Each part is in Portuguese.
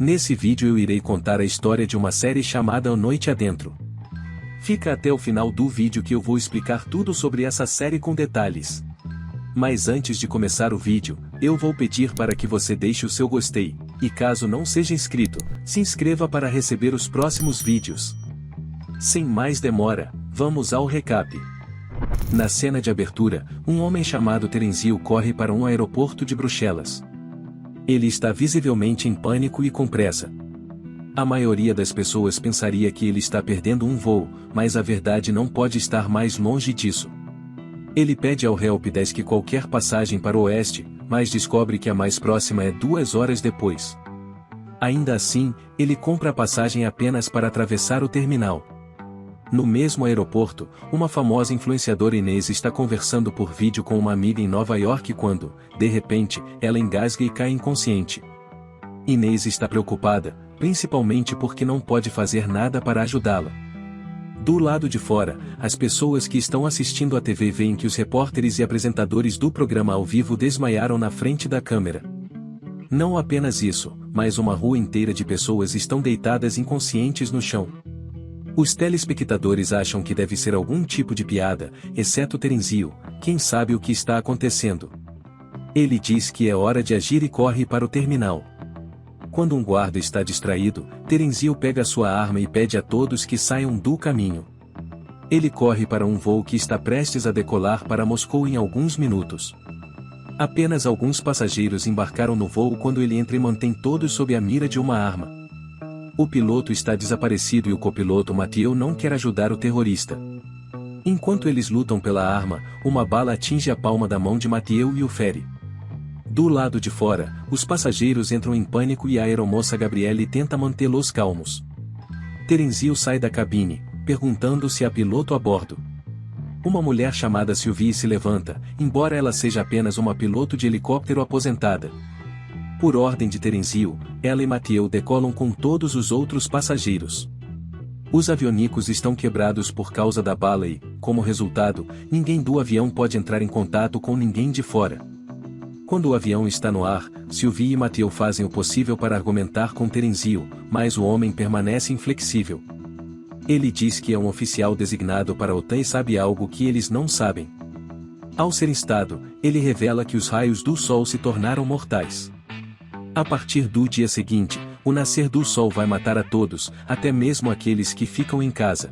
Nesse vídeo eu irei contar a história de uma série chamada A Noite Adentro. Fica até o final do vídeo que eu vou explicar tudo sobre essa série com detalhes. Mas antes de começar o vídeo, eu vou pedir para que você deixe o seu gostei, e caso não seja inscrito, se inscreva para receber os próximos vídeos. Sem mais demora, vamos ao recap. Na cena de abertura, um homem chamado Terenzio corre para um aeroporto de Bruxelas. Ele está visivelmente em pânico e com pressa. A maioria das pessoas pensaria que ele está perdendo um voo, mas a verdade não pode estar mais longe disso. Ele pede ao helpdesk qualquer passagem para o oeste, mas descobre que a mais próxima é 2 horas depois. Ainda assim, ele compra a passagem apenas para atravessar o terminal. No mesmo aeroporto, uma famosa influenciadora Inês está conversando por vídeo com uma amiga em Nova York quando, de repente, ela engasga e cai inconsciente. Inês está preocupada, principalmente porque não pode fazer nada para ajudá-la. Do lado de fora, as pessoas que estão assistindo à TV veem que os repórteres e apresentadores do programa ao vivo desmaiaram na frente da câmera. Não apenas isso, mas uma rua inteira de pessoas estão deitadas inconscientes no chão. Os telespectadores acham que deve ser algum tipo de piada, exceto Terenzio, quem sabe o que está acontecendo. Ele diz que é hora de agir e corre para o terminal. Quando um guarda está distraído, Terenzio pega sua arma e pede a todos que saiam do caminho. Ele corre para um voo que está prestes a decolar para Moscou em alguns minutos. Apenas alguns passageiros embarcaram no voo quando ele entra e mantém todos sob a mira de uma arma. O piloto está desaparecido e o copiloto Mathieu não quer ajudar o terrorista. Enquanto eles lutam pela arma, uma bala atinge a palma da mão de Mathieu e o fere. Do lado de fora, os passageiros entram em pânico e a aeromoça Gabrielle tenta mantê-los calmos. Terenzio sai da cabine, perguntando se há piloto a bordo. Uma mulher chamada Sylvie se levanta, embora ela seja apenas uma piloto de helicóptero aposentada. Por ordem de Terenzio, ela e Mathieu decolam com todos os outros passageiros. Os avionicos estão quebrados por causa da bala e, como resultado, ninguém do avião pode entrar em contato com ninguém de fora. Quando o avião está no ar, Sylvie e Mathieu fazem o possível para argumentar com Terenzio, mas o homem permanece inflexível. Ele diz que é um oficial designado para a OTAN e sabe algo que eles não sabem. Ao ser instado, ele revela que os raios do sol se tornaram mortais. A partir do dia seguinte, o nascer do sol vai matar a todos, até mesmo aqueles que ficam em casa.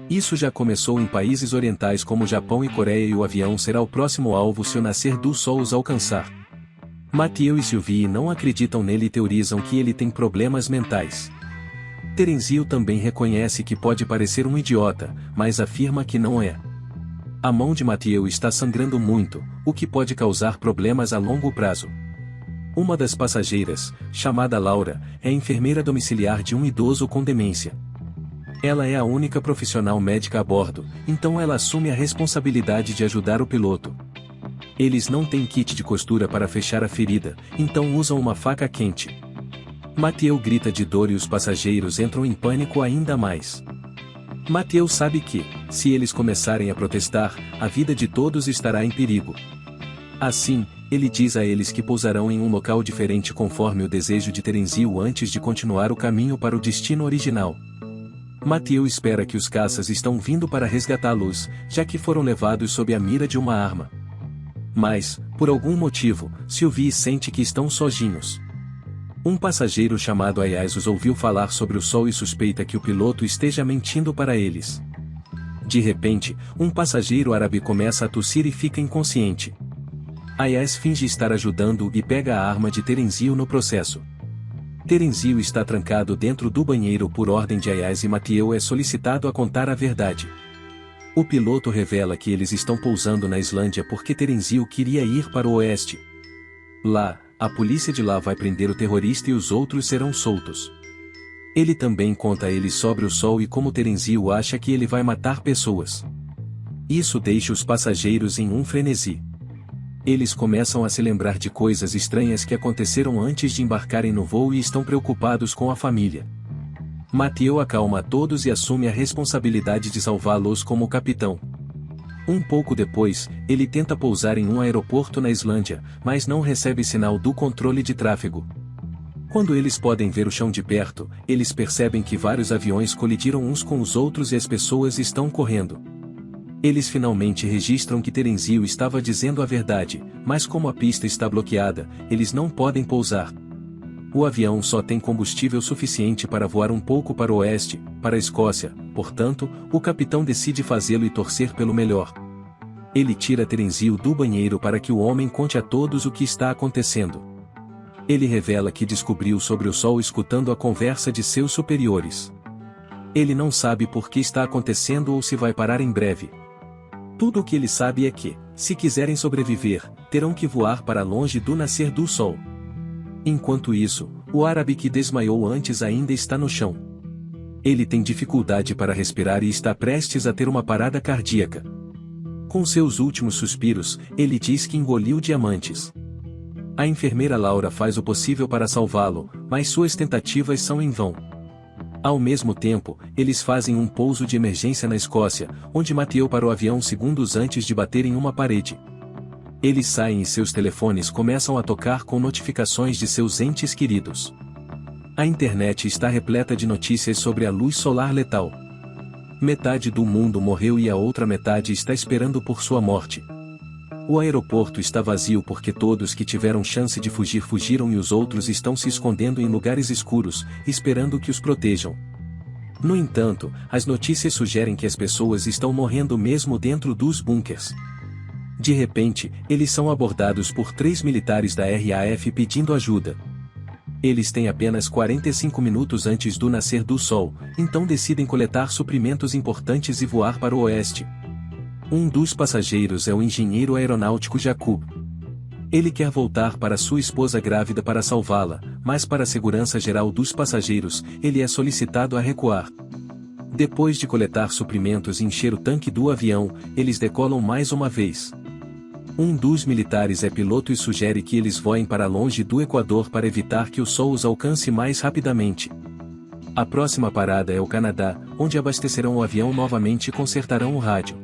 Isso já começou em países orientais como Japão e Coreia e o avião será o próximo alvo se o nascer do sol os alcançar. Mathieu e Sylvie não acreditam nele e teorizam que ele tem problemas mentais. Terenzio também reconhece que pode parecer um idiota, mas afirma que não é. A mão de Mathieu está sangrando muito, o que pode causar problemas a longo prazo. Uma das passageiras, chamada Laura, é enfermeira domiciliar de um idoso com demência. Ela é a única profissional médica a bordo, então ela assume a responsabilidade de ajudar o piloto. Eles não têm kit de costura para fechar a ferida, então usam uma faca quente. Mathieu grita de dor e os passageiros entram em pânico ainda mais. Mathieu sabe que, se eles começarem a protestar, a vida de todos estará em perigo. Assim, ele diz a eles que pousarão em um local diferente conforme o desejo de Terenzio antes de continuar o caminho para o destino original. Mathieu espera que os caças estão vindo para resgatá-los, já que foram levados sob a mira de uma arma. Mas, por algum motivo, Sylvie sente que estão sozinhos. Um passageiro chamado Ayaz os ouviu falar sobre o sol e suspeita que o piloto esteja mentindo para eles. De repente, um passageiro árabe começa a tossir e fica inconsciente. Ayaz finge estar ajudando e pega a arma de Terenzio no processo. Terenzio está trancado dentro do banheiro por ordem de Ayaz e Mathieu é solicitado a contar a verdade. O piloto revela que eles estão pousando na Islândia porque Terenzio queria ir para o oeste. Lá, a polícia de lá vai prender o terrorista e os outros serão soltos. Ele também conta a eles sobre o sol e como Terenzio acha que ele vai matar pessoas. Isso deixa os passageiros em um frenesi. Eles começam a se lembrar de coisas estranhas que aconteceram antes de embarcarem no voo e estão preocupados com a família. Mathieu acalma a todos e assume a responsabilidade de salvá-los como capitão. Um pouco depois, ele tenta pousar em um aeroporto na Islândia, mas não recebe sinal do controle de tráfego. Quando eles podem ver o chão de perto, eles percebem que vários aviões colidiram uns com os outros e as pessoas estão correndo. Eles finalmente registram que Terenzio estava dizendo a verdade, mas como a pista está bloqueada, eles não podem pousar. O avião só tem combustível suficiente para voar um pouco para o oeste, para a Escócia, portanto, o capitão decide fazê-lo e torcer pelo melhor. Ele tira Terenzio do banheiro para que o homem conte a todos o que está acontecendo. Ele revela que descobriu sobre o sol escutando a conversa de seus superiores. Ele não sabe por que está acontecendo ou se vai parar em breve. Tudo o que ele sabe é que, se quiserem sobreviver, terão que voar para longe do nascer do sol. Enquanto isso, o árabe que desmaiou antes ainda está no chão. Ele tem dificuldade para respirar e está prestes a ter uma parada cardíaca. Com seus últimos suspiros, ele diz que engoliu diamantes. A enfermeira Laura faz o possível para salvá-lo, mas suas tentativas são em vão. Ao mesmo tempo, eles fazem um pouso de emergência na Escócia, onde Mathieu parou o avião segundos antes de bater em uma parede. Eles saem e seus telefones começam a tocar com notificações de seus entes queridos. A internet está repleta de notícias sobre a luz solar letal. Metade do mundo morreu e a outra metade está esperando por sua morte. O aeroporto está vazio porque todos que tiveram chance de fugir fugiram e os outros estão se escondendo em lugares escuros, esperando que os protejam. No entanto, as notícias sugerem que as pessoas estão morrendo mesmo dentro dos bunkers. De repente, eles são abordados por 3 militares da RAF pedindo ajuda. Eles têm apenas 45 minutos antes do nascer do sol, então decidem coletar suprimentos importantes e voar para o oeste. Um dos passageiros é o engenheiro aeronáutico Jacob. Ele quer voltar para sua esposa grávida para salvá-la, mas para a segurança geral dos passageiros, ele é solicitado a recuar. Depois de coletar suprimentos e encher o tanque do avião, eles decolam mais uma vez. Um dos militares é piloto e sugere que eles voem para longe do Equador para evitar que o sol os alcance mais rapidamente. A próxima parada é o Canadá, onde abastecerão o avião novamente e consertarão o rádio.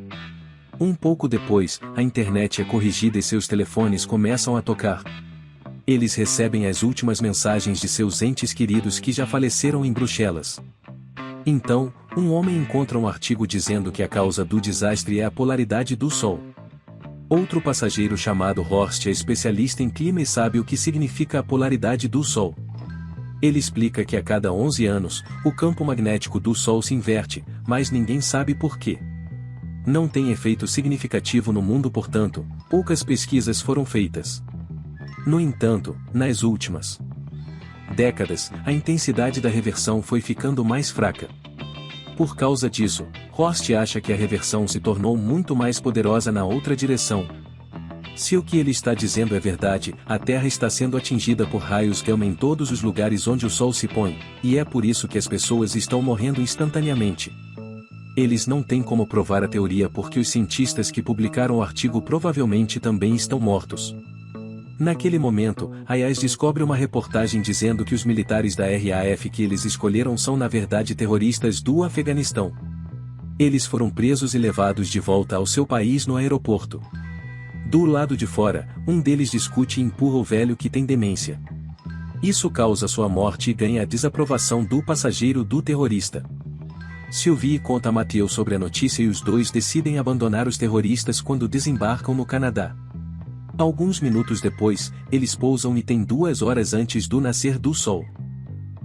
Um pouco depois, a internet é corrigida e seus telefones começam a tocar. Eles recebem as últimas mensagens de seus entes queridos que já faleceram em Bruxelas. Então, um homem encontra um artigo dizendo que a causa do desastre é a polaridade do Sol. Outro passageiro chamado Horst é especialista em clima e sabe o que significa a polaridade do Sol. Ele explica que a cada 11 anos, o campo magnético do Sol se inverte, mas ninguém sabe por quê. Não tem efeito significativo no mundo, portanto, poucas pesquisas foram feitas. No entanto, nas últimas décadas, a intensidade da reversão foi ficando mais fraca. Por causa disso, Horst acha que a reversão se tornou muito mais poderosa na outra direção. Se o que ele está dizendo é verdade, a Terra está sendo atingida por raios gama em todos os lugares onde o Sol se põe, e é por isso que as pessoas estão morrendo instantaneamente. Eles não têm como provar a teoria porque os cientistas que publicaram o artigo provavelmente também estão mortos. Naquele momento, Ayaz descobre uma reportagem dizendo que os militares da RAF que eles escolheram são na verdade terroristas do Afeganistão. Eles foram presos e levados de volta ao seu país no aeroporto. Do lado de fora, um deles discute e empurra o velho que tem demência. Isso causa sua morte e ganha a desaprovação do passageiro do terrorista. Sylvie conta a Mathieu sobre a notícia e os dois decidem abandonar os terroristas quando desembarcam no Canadá. Alguns minutos depois, eles pousam e têm 2 horas antes do nascer do sol.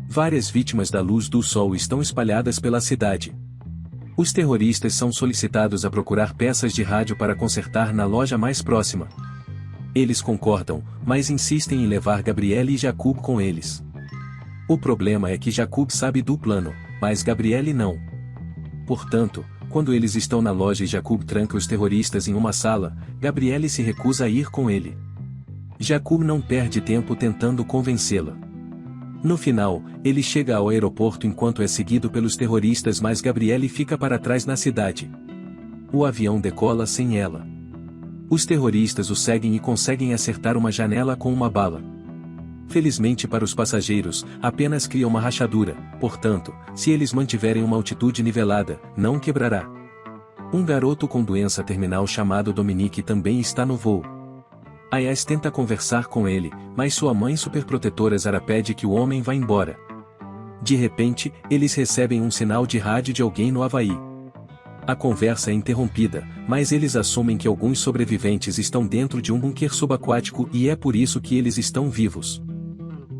Várias vítimas da luz do sol estão espalhadas pela cidade. Os terroristas são solicitados a procurar peças de rádio para consertar na loja mais próxima. Eles concordam, mas insistem em levar Gabrielle e Jacob com eles. O problema é que Jacob sabe do plano, mas Gabrielle não. Portanto, quando eles estão na loja e Jacob tranca os terroristas em uma sala, Gabrielle se recusa a ir com ele. Jacob não perde tempo tentando convencê-la. No final, ele chega ao aeroporto enquanto é seguido pelos terroristas, mas Gabrielle fica para trás na cidade. O avião decola sem ela. Os terroristas o seguem e conseguem acertar uma janela com uma bala. Felizmente para os passageiros, apenas cria uma rachadura, portanto, se eles mantiverem uma altitude nivelada, não quebrará. Um garoto com doença terminal chamado Dominique também está no voo. Ayaz tenta conversar com ele, mas sua mãe superprotetora Zara pede que o homem vá embora. De repente, eles recebem um sinal de rádio de alguém no Havaí. A conversa é interrompida, mas eles assumem que alguns sobreviventes estão dentro de um bunker subaquático e é por isso que eles estão vivos.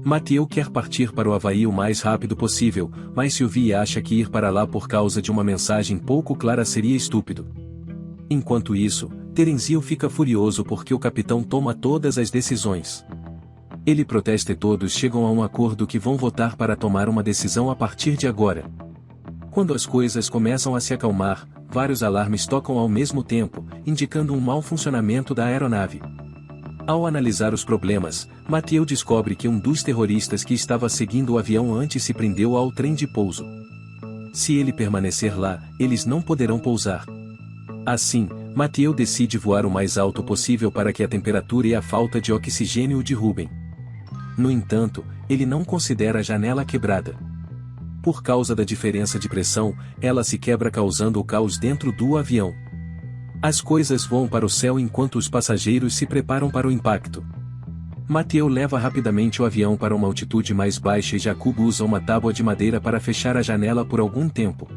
Mathieu quer partir para o Havaí o mais rápido possível, mas Sylvie acha que ir para lá por causa de uma mensagem pouco clara seria estúpido. Enquanto isso, Terenzio fica furioso porque o capitão toma todas as decisões. Ele protesta e todos chegam a um acordo que vão votar para tomar uma decisão a partir de agora. Quando as coisas começam a se acalmar, vários alarmes tocam ao mesmo tempo, indicando um mau funcionamento da aeronave. Ao analisar os problemas, Mathieu descobre que um dos terroristas que estava seguindo o avião antes se prendeu ao trem de pouso. Se ele permanecer lá, eles não poderão pousar. Assim, Mathieu decide voar o mais alto possível para que a temperatura e a falta de oxigênio o derrubem. No entanto, ele não considera a janela quebrada. Por causa da diferença de pressão, ela se quebra causando o caos dentro do avião. As coisas voam para o céu enquanto os passageiros se preparam para o impacto. Mathieu leva rapidamente o avião para uma altitude mais baixa e Jacob usa uma tábua de madeira para fechar a janela por algum tempo.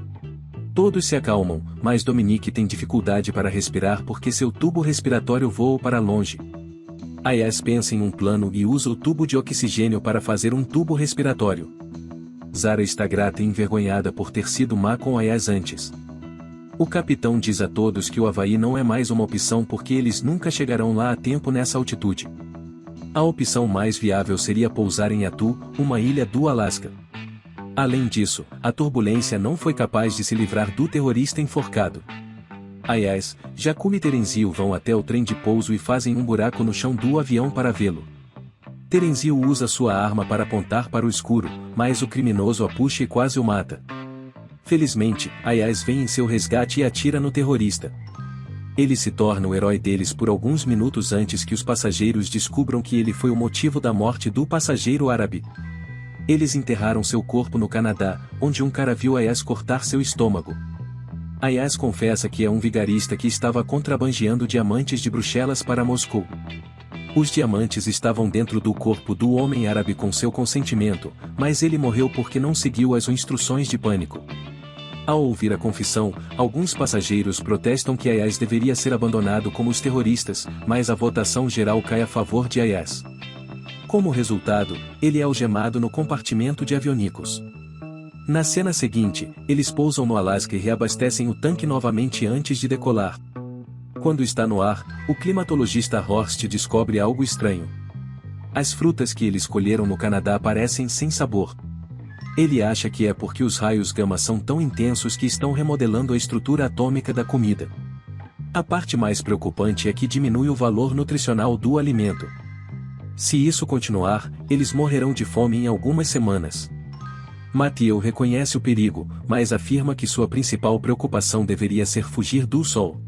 Todos se acalmam, mas Dominique tem dificuldade para respirar porque seu tubo respiratório voa para longe. Ayaz pensa em um plano e usa o tubo de oxigênio para fazer um tubo respiratório. Zara está grata e envergonhada por ter sido má com Ayaz antes. O capitão diz a todos que o Havaí não é mais uma opção porque eles nunca chegarão lá a tempo nessa altitude. A opção mais viável seria pousar em Attu, uma ilha do Alasca. Além disso, a turbulência não foi capaz de se livrar do terrorista enforcado. Ayaz, Jacob e Terenzio vão até o trem de pouso e fazem um buraco no chão do avião para vê-lo. Terenzio usa sua arma para apontar para o escuro, mas o criminoso a puxa e quase o mata. Felizmente, Ayaz vem em seu resgate e atira no terrorista. Ele se torna o herói deles por alguns minutos antes que os passageiros descubram que ele foi o motivo da morte do passageiro árabe. Eles enterraram seu corpo no Canadá, onde um cara viu Ayaz cortar seu estômago. Ayaz confessa que é um vigarista que estava contrabandeando diamantes de Bruxelas para Moscou. Os diamantes estavam dentro do corpo do homem árabe com seu consentimento, mas ele morreu porque não seguiu as instruções de pânico. Ao ouvir a confissão, alguns passageiros protestam que Ayaz deveria ser abandonado como os terroristas, mas a votação geral cai a favor de Ayaz. Como resultado, ele é algemado no compartimento de aviônicos. Na cena seguinte, eles pousam no Alasca e reabastecem o tanque novamente antes de decolar. Quando está no ar, o climatologista Horst descobre algo estranho. As frutas que eles colheram no Canadá parecem sem sabor. Ele acha que é porque os raios gama são tão intensos que estão remodelando a estrutura atômica da comida. A parte mais preocupante é que diminui o valor nutricional do alimento. Se isso continuar, eles morrerão de fome em algumas semanas. Mathieu reconhece o perigo, mas afirma que sua principal preocupação deveria ser fugir do sol.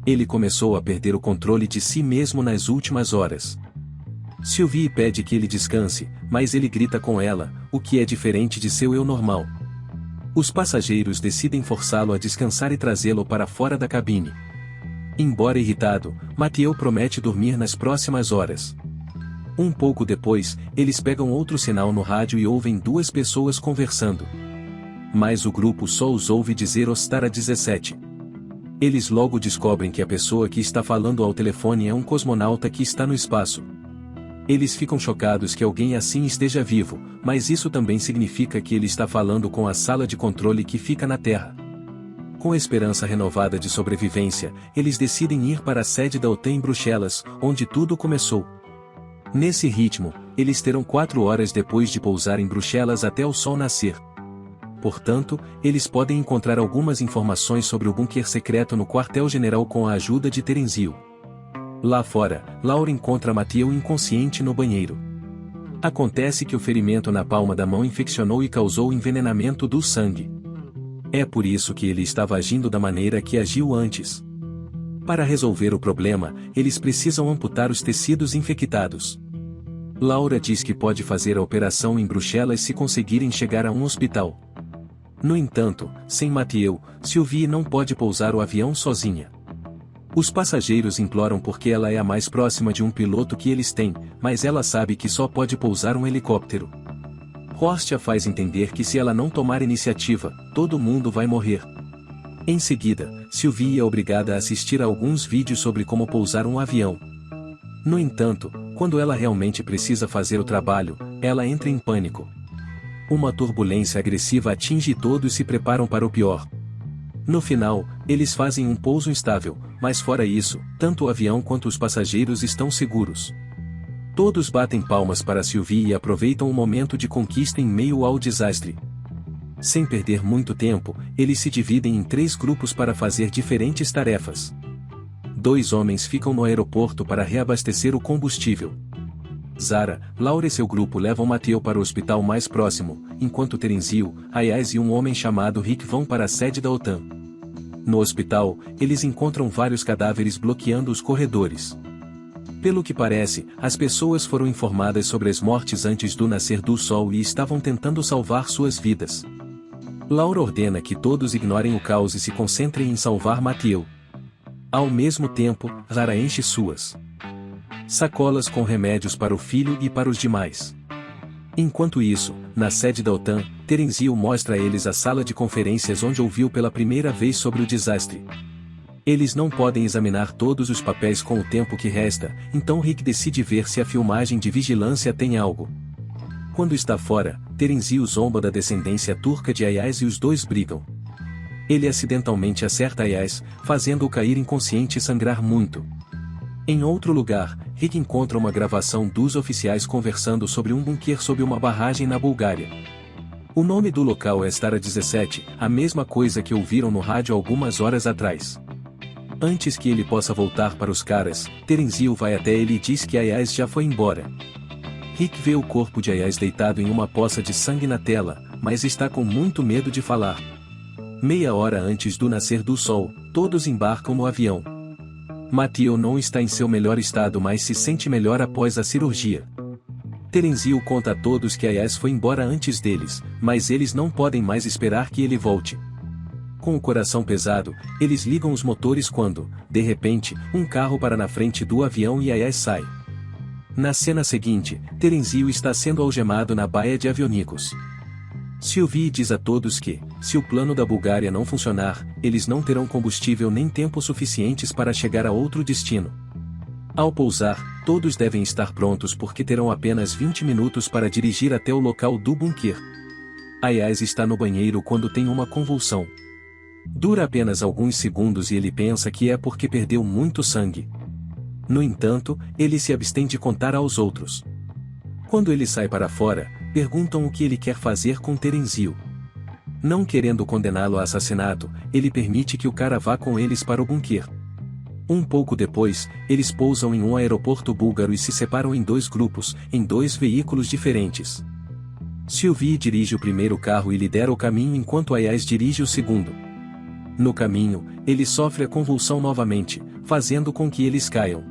Ele começou a perder o controle de si mesmo nas últimas horas. Sylvie pede que ele descanse, mas ele grita com ela, o que é diferente de seu eu normal. Os passageiros decidem forçá-lo a descansar e trazê-lo para fora da cabine. Embora irritado, Mathieu promete dormir nas próximas horas. Um pouco depois, eles pegam outro sinal no rádio e ouvem duas pessoas conversando. Mas o grupo só os ouve dizer Ostara 17. Eles logo descobrem que a pessoa que está falando ao telefone é um cosmonauta que está no espaço. Eles ficam chocados que alguém assim esteja vivo, mas isso também significa que ele está falando com a sala de controle que fica na Terra. Com esperança renovada de sobrevivência, eles decidem ir para a sede da OTAN em Bruxelas, onde tudo começou. Nesse ritmo, eles terão 4 horas depois de pousar em Bruxelas até o sol nascer. Portanto, eles podem encontrar algumas informações sobre o bunker secreto no quartel-general com a ajuda de Terenzio. Lá fora, Laura encontra Mathieu inconsciente no banheiro. Acontece que o ferimento na palma da mão infeccionou e causou envenenamento do sangue. É por isso que ele estava agindo da maneira que agiu antes. Para resolver o problema, eles precisam amputar os tecidos infectados. Laura diz que pode fazer a operação em Bruxelas se conseguirem chegar a um hospital. No entanto, sem Mathieu, Sylvie não pode pousar o avião sozinha. Os passageiros imploram porque ela é a mais próxima de um piloto que eles têm, mas ela sabe que só pode pousar um helicóptero. Horst a faz entender que se ela não tomar iniciativa, todo mundo vai morrer. Em seguida, Sylvie é obrigada a assistir a alguns vídeos sobre como pousar um avião. No entanto, quando ela realmente precisa fazer o trabalho, ela entra em pânico. Uma turbulência agressiva atinge todos e se preparam para o pior. No final, eles fazem um pouso instável, mas fora isso, tanto o avião quanto os passageiros estão seguros. Todos batem palmas para Sylvie e aproveitam o momento de conquista em meio ao desastre. Sem perder muito tempo, eles se dividem em 3 grupos para fazer diferentes tarefas. 2 homens ficam no aeroporto para reabastecer o combustível. Zara, Laura e seu grupo levam Mathieu para o hospital mais próximo, enquanto Terenzio, Ayaz e um homem chamado Rick vão para a sede da OTAN. No hospital, eles encontram vários cadáveres bloqueando os corredores. Pelo que parece, as pessoas foram informadas sobre as mortes antes do nascer do sol e estavam tentando salvar suas vidas. Laura ordena que todos ignorem o caos e se concentrem em salvar Mathieu. Ao mesmo tempo, Zara enche suas sacolas com remédios para o filho e para os demais. Enquanto isso, na sede da OTAN, Terenzio mostra a eles a sala de conferências onde ouviu pela primeira vez sobre o desastre. Eles não podem examinar todos os papéis com o tempo que resta, então Rick decide ver se a filmagem de vigilância tem algo. Quando está fora, Terenzio zomba da descendência turca de Ayaz e os dois brigam. Ele acidentalmente acerta Ayaz, fazendo-o cair inconsciente e sangrar muito. Em outro lugar, Rick encontra uma gravação dos oficiais conversando sobre um bunker sob uma barragem na Bulgária. O nome do local é Stara 17, a mesma coisa que ouviram no rádio algumas horas atrás. Antes que ele possa voltar para os caras, Terenzio vai até ele e diz que Ayaz já foi embora. Rick vê o corpo de Ayaz deitado em uma poça de sangue na tela, mas está com muito medo de falar. Meia hora antes do nascer do sol, todos embarcam no avião. Mathieu não está em seu melhor estado, mas se sente melhor após a cirurgia. Terenzio conta a todos que Ayaz foi embora antes deles, mas eles não podem mais esperar que ele volte. Com o coração pesado, eles ligam os motores quando, de repente, um carro para na frente do avião e Ayaz sai. Na cena seguinte, Terenzio está sendo algemado na baía de Avionikos. Sylvie diz a todos que, se o plano da Bulgária não funcionar, eles não terão combustível nem tempo suficientes para chegar a outro destino. Ao pousar, todos devem estar prontos porque terão apenas 20 minutos para dirigir até o local do bunker. Ayaz está no banheiro quando tem uma convulsão. Dura apenas alguns segundos e ele pensa que é porque perdeu muito sangue. No entanto, ele se abstém de contar aos outros. Quando ele sai para fora, perguntam o que ele quer fazer com Terenzio. Não querendo condená-lo a assassinato, ele permite que o cara vá com eles para o bunker. Um pouco depois, eles pousam em um aeroporto búlgaro e se separam em 2 grupos, em 2 veículos diferentes. Sylvie dirige o primeiro carro e lidera o caminho enquanto Ayaz dirige o segundo. No caminho, ele sofre a convulsão novamente, fazendo com que eles caiam.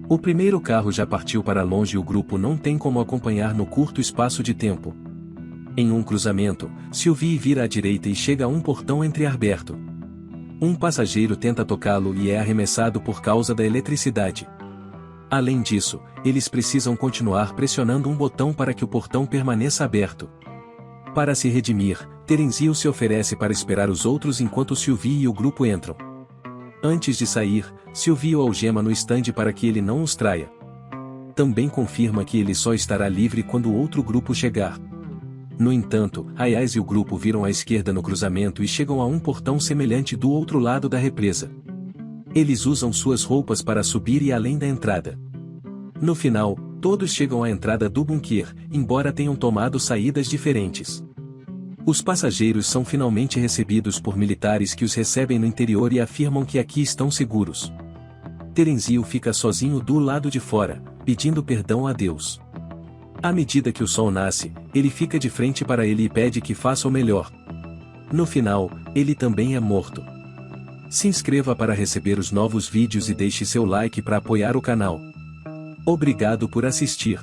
O primeiro carro já partiu para longe e o grupo não tem como acompanhar no curto espaço de tempo. Em um cruzamento, Sylvie vira à direita e chega a um portão entreaberto. Um passageiro tenta tocá-lo e é arremessado por causa da eletricidade. Além disso, eles precisam continuar pressionando um botão para que o portão permaneça aberto. Para se redimir, Terenzio se oferece para esperar os outros enquanto Sylvie e o grupo entram. Antes de sair, Sylvie o algema no estande para que ele não os traia. Também confirma que ele só estará livre quando o outro grupo chegar. No entanto, Ayaz e o grupo viram à esquerda no cruzamento e chegam a um portão semelhante do outro lado da represa. Eles usam suas roupas para subir e além da entrada. No final, todos chegam à entrada do bunker, embora tenham tomado saídas diferentes. Os passageiros são finalmente recebidos por militares que os recebem no interior e afirmam que aqui estão seguros. Terenzio fica sozinho do lado de fora, pedindo perdão a Deus. À medida que o sol nasce, ele fica de frente para ele e pede que faça o melhor. No final, ele também é morto. Se inscreva para receber os novos vídeos e deixe seu like para apoiar o canal. Obrigado por assistir.